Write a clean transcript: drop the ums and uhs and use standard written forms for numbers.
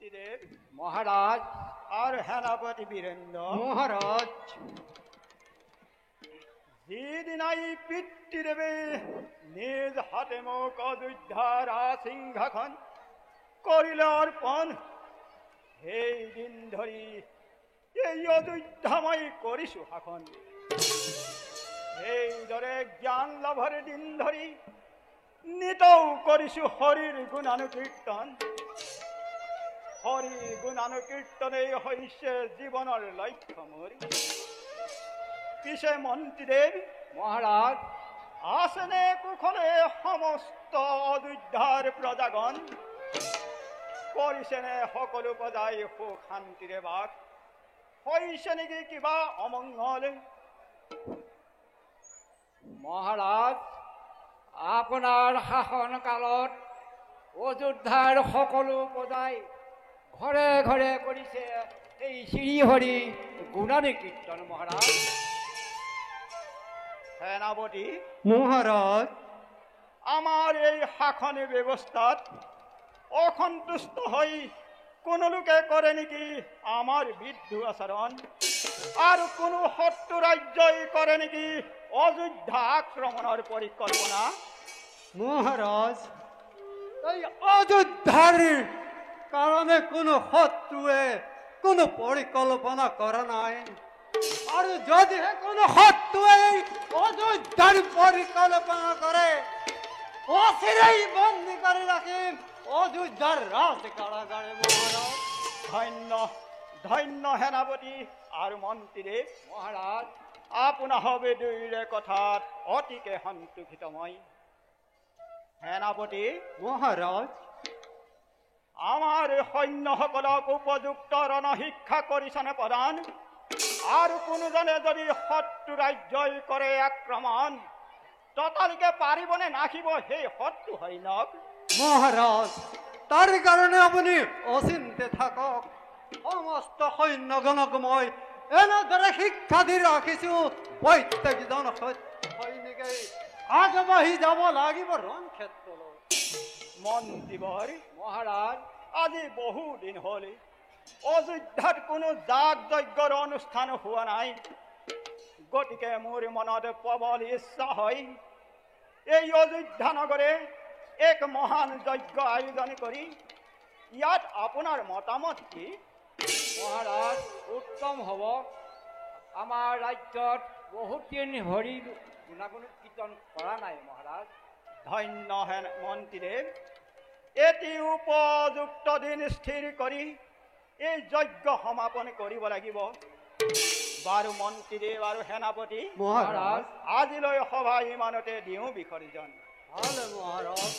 মন্ত্রীদেব মহারাজ। আর সেনাপতি বীরেন্দ্র মহারাজ। যেদিন এই পিতৃদেবে নিজ হাতে মুখ অযোধ্যার সিংহাসন করিল অর্পণ, সেই দিন ধরি এই অযোধ্যাময় করি সুহাখন। এই ধরে জ্ঞান লাভের দিন ধরি নিতৌ করিছু হরির গুণানুকীর্তন। হরি গুণানুকীর্তনে হইছে জীবনের লক্ষ্য মোর। কিসে মন্ত্রীদেব মহারাজ। আসনে কুখলে সমস্ত অযোধ্যার প্রজাগণ, করিছেনে সকলো প্রজাই সুখ শান্তিৰে বাস। হৈছে নেকি কিবা অমঙ্গল? মহাৰাজ, আপোনাৰ শাসন কালত অযোধ্যাৰ সকলো প্ৰজাই ঘৰে ঘৰে কৰিছে এই শ্ৰীহৰি গুণানী কীৰ্তন। মহাৰাজ। সেনাপতি মহাৰাজ। আমাৰ এই শাসনী ব্যৱস্থাত অসন্তুষ্ট হৈ কোনো লোকে কৰে নেকি আমাৰ বিদ্ৰু আচৰণ? আৰু কোনো শত্ৰু ৰাজ্যই কৰে নেকি অযোধ্যা আক্রমণের পরিকল্পনা? মহারাজ, এই অযোধ্যার কারণে কোনো শত্রুয়ে কোনো পরিকল্পনা করা নাই। আর যদি কোনো শত্রুয়ে অযোধ্যার পরিকল্পনা করে, অচিরেই বন্দী করে রাখিম অযোধ্যার রাজ কারাগারে। মহারাজ। ধন্য ধন্য সেনাপতি আৰু মন্ত্ৰীদেৱ, মহাৰাজ। আপোনা হবে দুয়োৰে কথাত অতিকে সন্তোষিত মই। সেনাপতি মহাৰাজ। আমাৰ সৈন্যসকলক উপযুক্ত ৰণশিক্ষা কৰিছনে প্ৰদান? আৰু কোনোজনে যদি শত্ৰু ৰাজ্যই কৰে আক্ৰমণ, ততালিকে পাৰিবনে নাখিব সেই শত্ৰু সৈন্যক? মহাৰাজ, তাৰ কাৰণে আপনি অচিন্তে থাকক। সমস্ত সৈন্যগণক মই এনেদৰে শিক্ষা দি ৰাখিছো, প্ৰত্যেকজন সৈনিকে আগবাঢ়ি যাব লাগিব ৰণক্ষেত্ৰলৈ। মন্ত্ৰীবৰ মহাৰাজ। আজি বহুদিন হ'ল অযোধ্যাত কোনো যাগ যজ্ঞৰ অনুষ্ঠান হোৱা নাই। গতিকে মোৰ মনত প্ৰবল ইচ্ছা হয় এই অযোধ্যা নগৰে এক মহান যজ্ঞ আয়োজন কৰি ইয়াত আপোনাৰ মতামত কি? মহাৰাজ, উত্তম হব। আমাৰ ৰাজ্যত বহুত দিন হৰি গুণাগুণ কীৰ্তন কৰা নাই। মহাৰাজ। ধন্য মন্ত্ৰীদেৱ, এটি উপযুক্ত দিন স্থিৰ কৰি এই যজ্ঞ সমাপন কৰিব লাগিব। বাৰু মন্ত্ৰীদেৱ আৰু সেনাপতি, মহাৰাজ। আজিলৈ সভা ইমানতে দিওঁ বিসৰ্জন। ভালে মহাৰাজ।